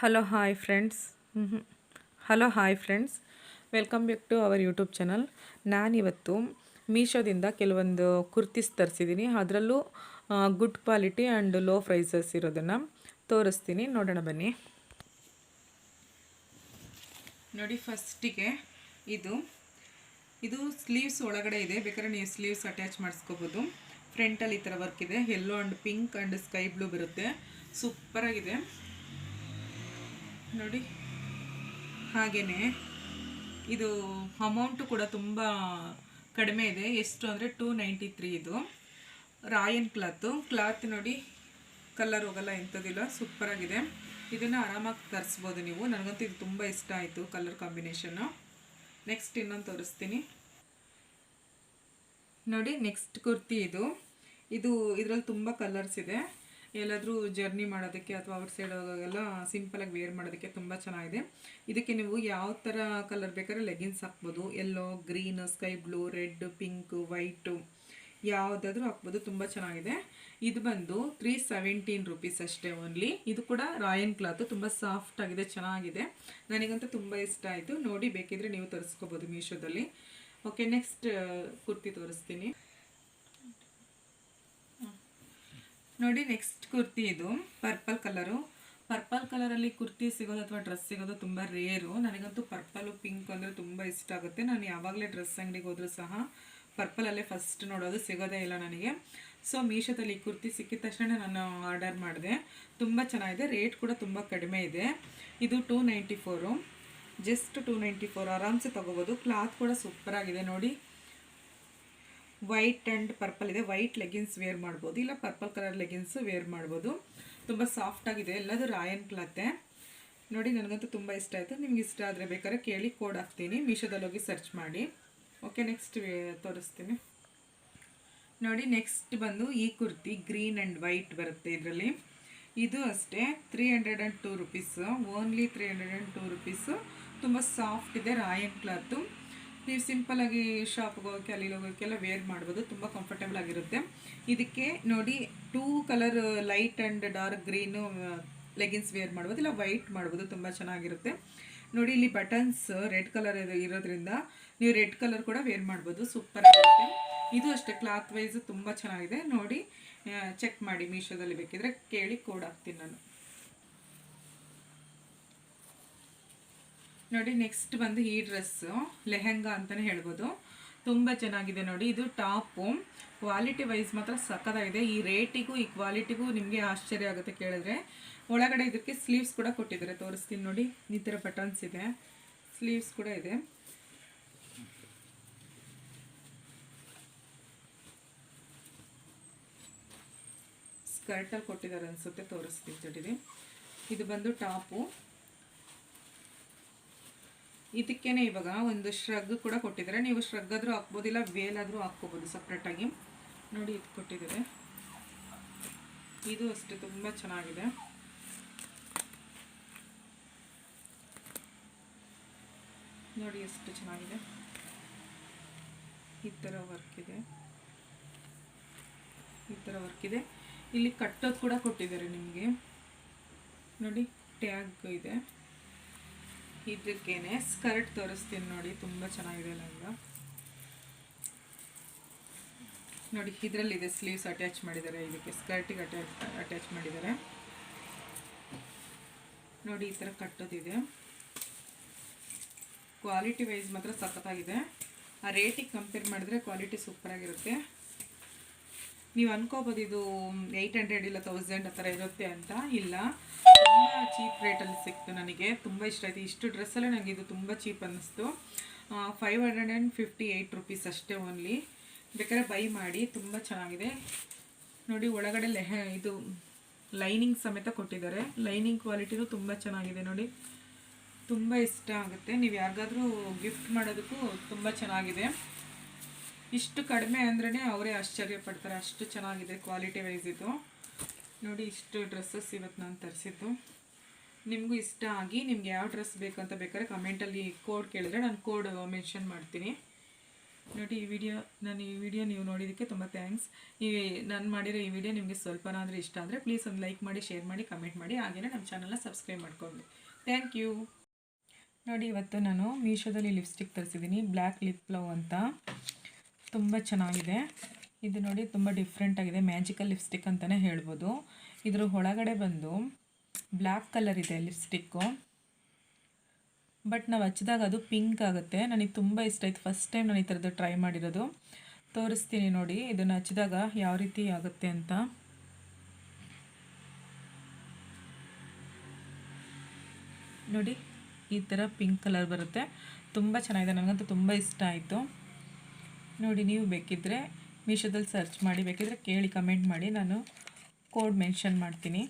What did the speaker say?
Hello hi friends hello hi friends welcome back to our YouTube channel. ನಾನಿವತ್ತು ಮೀಶೋದಿಂದ ಕೆಲವೊಂದು ಕುರ್ತೀಸ್ ತರಿಸಿದ್ದೀನಿ. ಅದರಲ್ಲೂ good quality and low prices ಇರೋದನ್ನು ತೋರಿಸ್ತೀನಿ, ನೋಡೋಣ ಬನ್ನಿ. ನೋಡಿ, ಫಸ್ಟಿಗೆ ಇದು ಸ್ಲೀವ್ಸ್ ಒಳಗಡೆ ಇದೆ, ಬೇಕಾದ್ರೆ ನೀವು ಸ್ಲೀವ್ಸ್ ಅಟ್ಯಾಚ್ ಮಾಡಿಸ್ಕೋಬೋದು. ಫ್ರಂಟಲ್ಲಿ ಈ ಥರ ವರ್ಕ್ ಇದೆ, yellow and pink and sky blue ಬರುತ್ತೆ, ಸೂಪರಾಗಿದೆ ನೋಡಿ. ಹಾಗೆಯೇ ಇದು ಅಮೌಂಟು ಕೂಡ ತುಂಬ ಕಡಿಮೆ ಇದೆ. ಎಷ್ಟು ಅಂದರೆ 293. ಇದು ರಾಯನ್ ಕ್ಲಾತ್ ನೋಡಿ, ಕಲರ್ ಹೋಗಲ್ಲ, ಎಂಥದಿಲ್ಲ, ಸೂಪರಾಗಿದೆ. ಇದನ್ನು ಆರಾಮಾಗಿ ತರಿಸ್ಬೋದು ನೀವು. ನನಗಂತೂ ಇದು ತುಂಬ ಇಷ್ಟ ಆಯಿತು, ಕಲರ್ ಕಾಂಬಿನೇಷನ್ನು. ನೆಕ್ಸ್ಟ್ ಇನ್ನೊಂದು ತೋರಿಸ್ತೀನಿ ನೋಡಿ. ನೆಕ್ಸ್ಟ್ ಕುರ್ತಿ ಇದು ಇದರಲ್ಲಿ ತುಂಬ ಕಲರ್ಸ್ ಇದೆ. ಎಲ್ಲಾದರೂ ಜರ್ನಿ ಮಾಡೋದಕ್ಕೆ ಅಥವಾ ಔಟ್ ಸೈಡ್ ಹೋಗೋಗೆಲ್ಲ ಸಿಂಪಲಾಗಿ ವೇರ್ ಮಾಡೋದಕ್ಕೆ ತುಂಬ ಚೆನ್ನಾಗಿದೆ. ಇದಕ್ಕೆ ನೀವು ಯಾವ ಥರ ಕಲರ್ ಬೇಕಾದ್ರೆ ಲೆಗಿನ್ಸ್ ಹಾಕ್ಬೋದು. Yellow, green, sky blue, red, pink, white ಯಾವುದಾದ್ರೂ ಹಾಕ್ಬೋದು, ತುಂಬ ಚೆನ್ನಾಗಿದೆ. ಇದು ಬಂದು 317 ರೂಪೀಸ್ ಅಷ್ಟೇ ಓನ್ಲಿ. ಇದು ಕೂಡ ರಾಯನ್ ಕ್ಲಾತು, ತುಂಬ ಸಾಫ್ಟ್ ಆಗಿದೆ, ಚೆನ್ನಾಗಿದೆ. ನನಗಂತೂ ತುಂಬ ಇಷ್ಟ ಆಯಿತು. ನೋಡಿ, ಬೇಕಿದ್ರೆ ನೀವು ತರಿಸ್ಕೋಬೋದು ಮೀಶೋದಲ್ಲಿ. ಓಕೆ, ನೆಕ್ಸ್ಟ್ ಕುರ್ತಿ ತೋರಿಸ್ತೀನಿ ನೋಡಿ. ನೆಕ್ಸ್ಟ್ ಕುರ್ತಿ ಇದು ಪರ್ಪಲ್ ಕಲರಲ್ಲಿ ಕುರ್ತಿ ಸಿಗೋದು ಅಥವಾ ಡ್ರೆಸ್ ಸಿಗೋದು ತುಂಬ ರೇರು. ನನಗಂತೂ ಪರ್ಪಲು ಪಿಂಕ್ ಅಂದರೆ ತುಂಬ ಇಷ್ಟ ಆಗುತ್ತೆ. ನಾನು ಯಾವಾಗಲೇ ಡ್ರೆಸ್ ಅಂಗಡಿಗೆ ಹೋದರೂ ಸಹ ಪರ್ಪಲಲ್ಲೇ ಫಸ್ಟ್ ನೋಡೋದು, ಸಿಗೋದೇ ಇಲ್ಲ ನನಗೆ. ಸೊ ಮೀಶೋದಲ್ಲಿ ಈ ಕುರ್ತಿ ಸಿಕ್ಕಿದ ತಕ್ಷಣ ನಾನು ಆರ್ಡರ್ ಮಾಡಿದೆ. ತುಂಬ ಚೆನ್ನಾಗಿದೆ, ರೇಟ್ ಕೂಡ ತುಂಬ ಕಡಿಮೆ ಇದೆ. ಇದು 294, ಜಸ್ಟ್ 294, ಆರಾಮ್ಸೆ ತೊಗೋಬೋದು. ಕ್ಲಾತ್ ಕೂಡ ಸೂಪರಾಗಿದೆ ನೋಡಿ. ವೈಟ್ ಆ್ಯಂಡ್ ಪರ್ಪಲ್ ಇದೆ. ವೈಟ್ ಲೆಗಿನ್ಸ್ ವೇರ್ ಮಾಡ್ಬೋದು, ಇಲ್ಲ ಪರ್ಪಲ್ ಕಲರ್ ಲೆಗಿನ್ಸ್ ವೇರ್ ಮಾಡ್ಬೋದು. ತುಂಬ ಸಾಫ್ಟಾಗಿದೆ, ಎಲ್ಲದು ರಾಯನ್ ಕ್ಲಾತೆ ನೋಡಿ. ನನಗಂತೂ ತುಂಬ ಇಷ್ಟ ಆಯಿತು. ನಿಮ್ಗೆ ಇಷ್ಟ ಆದರೆ ಬೇಕಾದ್ರೆ ಕೇಳಿ, ಕೋಡ್ ಹಾಕ್ತೀನಿ, ಮೀಶೋದಲ್ಲಿ ಹೋಗಿ ಸರ್ಚ್ ಮಾಡಿ. ಓಕೆ, ನೆಕ್ಸ್ಟ್ ತೋರಿಸ್ತೀನಿ ನೋಡಿ. ನೆಕ್ಸ್ಟ್ ಬಂದು ಈ ಕುರ್ತಿ ಗ್ರೀನ್ ಆ್ಯಂಡ್ ವೈಟ್ ಬರುತ್ತೆ ಇದರಲ್ಲಿ. ಇದು ಅಷ್ಟೇ 302 ರೂಪೀಸ್, ಓನ್ಲಿ 302 ರೂಪೀಸು. ತುಂಬ ಸಾಫ್ಟ್ ಇದೆ, ರಾಯನ್ ಕ್ಲಾತು. ನೀವು ಸಿಂಪಲಾಗಿ ಶಾಪ್ಗೆ ಹೋಗೋಕ್ಕೆ, ಅಲ್ಲಿ ಹೋಗೋಕ್ಕೆಲ್ಲ ವೇರ್ ಮಾಡ್ಬೋದು, ತುಂಬ ಕಂಫರ್ಟೇಬಲ್ ಆಗಿರುತ್ತೆ. ಇದಕ್ಕೆ ನೋಡಿ, 2 colour light and dark green leggings wear ಮಾಡ್ಬೋದು, ಇಲ್ಲ ವೈಟ್ ಮಾಡ್ಬೋದು, ತುಂಬ ಚೆನ್ನಾಗಿರುತ್ತೆ ನೋಡಿ. ಇಲ್ಲಿ ಬಟನ್ಸ್ ರೆಡ್ ಕಲರ್ ಇರೋದ್ರಿಂದ ನೀವು ರೆಡ್ ಕಲರ್ ಕೂಡ ವೇರ್ ಮಾಡ್ಬೋದು, ಸೂಪರ್ ಆಗಿರುತ್ತೆ. ಇದು ಅಷ್ಟೇ, ಕ್ಲಾತ್ ವೈಸ್ ತುಂಬ ಚೆನ್ನಾಗಿದೆ ನೋಡಿ. ಚೆಕ್ ಮಾಡಿ, ಮೀಶೋದಲ್ಲಿ ಬೇಕಿದ್ರೆ ಕೇಳಿ, ಕೋಡ್ ಹಾಕ್ತೀನಿ ನಾನು ನೋಡಿ. ನೆಕ್ಸ್ಟ್ ಬಂದು ಈ ಡ್ರೆಸ್ಸು ಲೆಹೆಂಗಾ ಅಂತಲೇ ಹೇಳ್ಬೋದು, ತುಂಬ ಚೆನ್ನಾಗಿದೆ ನೋಡಿ. ಇದು ಟಾಪು ಕ್ವಾಲಿಟಿ ವೈಸ್ ಮಾತ್ರ ಸಕ್ಕತ್ತಾಗಿದೆ. ಈ ರೇಟಿಗೂ ಈ ಕ್ವಾಲಿಟಿಗೂ ನಿಮಗೆ ಆಶ್ಚರ್ಯ ಆಗುತ್ತೆ ಕೇಳಿದ್ರೆ. ಒಳಗಡೆ ಇದಕ್ಕೆ ಸ್ಲೀವ್ಸ್ ಕೂಡ ಕೊಟ್ಟಿದ್ದಾರೆ, ತೋರಿಸ್ತೀನಿ ನೋಡಿ. ಈ ಥರ ಬಟನ್ಸ್ ಇದೆ, ಸ್ಲೀವ್ಸ್ ಕೂಡ ಇದೆ. ಸ್ಕರ್ಟಲ್ಲಿ ಕೊಟ್ಟಿದ್ದಾರೆ ಅನಿಸುತ್ತೆ, ತೋರಿಸ್ತೀನಿ ತಡೀರಿ. ಇದು ಬಂದು ಟಾಪು. ಇದಕ್ಕೇನೆ ಇವಾಗ ಒಂದು ಶ್ರಗ್ ಕೂಡ ಕೊಟ್ಟಿದ್ದಾರೆ. ನೀವು ಶ್ರಗ್ ಆದರೂ ಹಾಕ್ಬೋದಿಲ್ಲ, ವೇಲಾದರೂ ಹಾಕ್ಕೋಬೋದು ಸಪ್ರೇಟಾಗಿ ನೋಡಿ. ಇದು ಕೊಟ್ಟಿದ್ದಾರೆ, ಇದು ಅಷ್ಟೇ ತುಂಬ ಚೆನ್ನಾಗಿದೆ ನೋಡಿ, ಎಷ್ಟು ಚೆನ್ನಾಗಿದೆ. ಈ ಥರ ವರ್ಕ್ ಇದೆ. ಇಲ್ಲಿ ಕಟ್ಟೋದು ಕೂಡ ಕೊಟ್ಟಿದ್ದಾರೆ ನಿಮಗೆ ನೋಡಿ, ಟ್ಯಾಗ್ ಇದೆ. ಇದಕ್ಕೇನೆ ಸ್ಕರ್ಟ್ ತೋರಿಸ್ತೀನಿ ನೋಡಿ, ತುಂಬ ಚೆನ್ನಾಗಿದೆ ಲಂಗ ನೋಡಿ. ಇದರಲ್ಲಿದೆ, ಸ್ಲೀವ್ಸ್ ಅಟ್ಯಾಚ್ ಮಾಡಿದ್ದಾರೆ, ಇದಕ್ಕೆ ಸ್ಕರ್ಟಿಗೆ ಅಟ್ಯಾಚ್ ಮಾಡಿದ್ದಾರೆ ನೋಡಿ. ಈ ಥರ ಕಟ್ಟೋದಿದೆ. ಕ್ವಾಲಿಟಿ ವೈಸ್ ಮಾತ್ರ ಸಖತ್ತಾಗಿದೆ. ಆ ರೇಟಿಗೆ ಕಂಪೇರ್ ಮಾಡಿದ್ರೆ ಕ್ವಾಲಿಟಿ ಸೂಪರಾಗಿರುತ್ತೆ. ನೀವು ಅನ್ಕೋಬೋದು ಇದು 800 ಇಲ್ಲ 1000 ಆ ಥರ ಇರುತ್ತೆ ಅಂತ. ಇಲ್ಲ, ತುಂಬ ಚೀಪ್ ರೇಟಲ್ಲಿ ಸಿಕ್ತು. ನನಗೆ ತುಂಬ ಇಷ್ಟ ಆಯಿತು. ಇಷ್ಟು ಡ್ರೆಸ್ಸಲ್ಲೇ ನನಗೆ ಇದು ತುಂಬ ಚೀಪ್ ಅನ್ನಿಸ್ತು. 558 ರೂಪೀಸ್ ಅಷ್ಟೇ ಓನ್ಲಿ. ಬೇಕಾದ್ರೆ ಬೈ ಮಾಡಿ, ತುಂಬ ಚೆನ್ನಾಗಿದೆ ನೋಡಿ. ಒಳಗಡೆ ಇದು ಲೈನಿಂಗ್ ಸಮೇತ ಕೊಟ್ಟಿದ್ದಾರೆ. ಲೈನಿಂಗ್ ಕ್ವಾಲಿಟಿನೂ ತುಂಬ ಚೆನ್ನಾಗಿದೆ ನೋಡಿ, ತುಂಬ ಇಷ್ಟ ಆಗುತ್ತೆ. ನೀವು ಯಾರಿಗಾದ್ರೂ ಗಿಫ್ಟ್ ಮಾಡೋದಕ್ಕೂ ತುಂಬ ಚೆನ್ನಾಗಿದೆ. ಇಷ್ಟು ಕಡಿಮೆ ಅಂದ್ರೇ ಅವರೇ ಆಶ್ಚರ್ಯ ಪಡ್ತಾರೆ, ಅಷ್ಟು ಚೆನ್ನಾಗಿದೆ ಕ್ವಾಲಿಟಿ ವೈಸ್ ಇದು ನೋಡಿ. ಇಷ್ಟು ಡ್ರೆಸ್ಸಸ್ ಇವತ್ತು ನಾನು ತರಿಸಿದ್ದು. ನಿಮಗೂ ಇಷ್ಟ ಆಗಿ ನಿಮ್ಗೆ ಯಾವ ಡ್ರೆಸ್ ಬೇಕಂತ ಬೇಕಾದ್ರೆ ಕಮೆಂಟಲ್ಲಿ ಕೋಡ್ ಕೇಳಿದ್ರೆ ನಾನು ಕೋಡ್ ಮೆನ್ಷನ್ ಮಾಡ್ತೀನಿ. ನೋಡಿ ಈ ವಿಡಿಯೋ ನೀವು ನೋಡಿದ್ದಕ್ಕೆ ತುಂಬ ಥ್ಯಾಂಕ್ಸ್. ನಾನು ಮಾಡಿರೋ ಈ ವಿಡಿಯೋ ನಿಮಗೆ ಸ್ವಲ್ಪನಾದರೂ ಇಷ್ಟ ಆದರೆ ಪ್ಲೀಸ್ ಒಂದು ಲೈಕ್ ಮಾಡಿ, ಶೇರ್ ಮಾಡಿ, ಕಮೆಂಟ್ ಮಾಡಿ, ಹಾಗೆಯೇ ನಮ್ಮ ಚಾನಲ್ನ ಸಬ್ಸ್ಕ್ರೈಬ್ ಮಾಡ್ಕೊಳ್ಳಿ. Thank you. ನೋಡಿ ಇವತ್ತು ನಾನು ಮೀಶೋದಲ್ಲಿ ಲಿಪ್ಸ್ಟಿಕ್ ತರಿಸಿದ್ದೀನಿ, ಬ್ಲ್ಯಾಕ್ ಲಿಪ್ ಲವ್ ಅಂತ. ತುಂಬ ಚೆನ್ನಾಗಿದೆ ಇದು. ನೋಡಿ ತುಂಬ ಡಿಫ್ರೆಂಟ್ ಆಗಿದೆ, ಮ್ಯಾಜಿಕಲ್ ಲಿಪ್ಸ್ಟಿಕ್ ಅಂತಲೇ ಹೇಳ್ಬೋದು. ಇದ್ರ ಒಳಗಡೆ ಬಂದು ಬ್ಲ್ಯಾಕ್ ಕಲರ್ ಇದೆ ಲಿಪ್ಸ್ಟಿಕ್ಕು, ಬಟ್ ನಾವು ಹಚ್ಚಿದಾಗ ಅದು ಪಿಂಕ್ ಆಗುತ್ತೆ. ನನಗೆ ತುಂಬ ಇಷ್ಟ ಆಯಿತು. ಫಸ್ಟ್ ಟೈಮ್ ನಾನು ಈ ಥರದ್ದು ಟ್ರೈ ಮಾಡಿರೋದು. ತೋರಿಸ್ತೀನಿ ನೋಡಿ ಇದನ್ನು ಹಚ್ಚಿದಾಗ ಯಾವ ರೀತಿ ಆಗುತ್ತೆ ಅಂತ. ನೋಡಿ ಈ ಥರ ಪಿಂಕ್ ಕಲರ್ ಬರುತ್ತೆ, ತುಂಬ ಚೆನ್ನಾಗಿದೆ. ನನಗಂತೂ ತುಂಬ ಇಷ್ಟ ಆಯಿತು. ನೋಡಿ ನೀವು ಬೇಕಿದ್ದರೆ ಮೀಶೋದಲ್ಲಿ ಸರ್ಚ್ ಮಾಡಿ, ಬೇಕಿದ್ದರೆ ಕೇಳಿ ಕಮೆಂಟ್ ಮಾಡಿ, ನಾನು ಕೋಡ್ ಮೆನ್ಷನ್ ಮಾಡ್ತೀನಿ.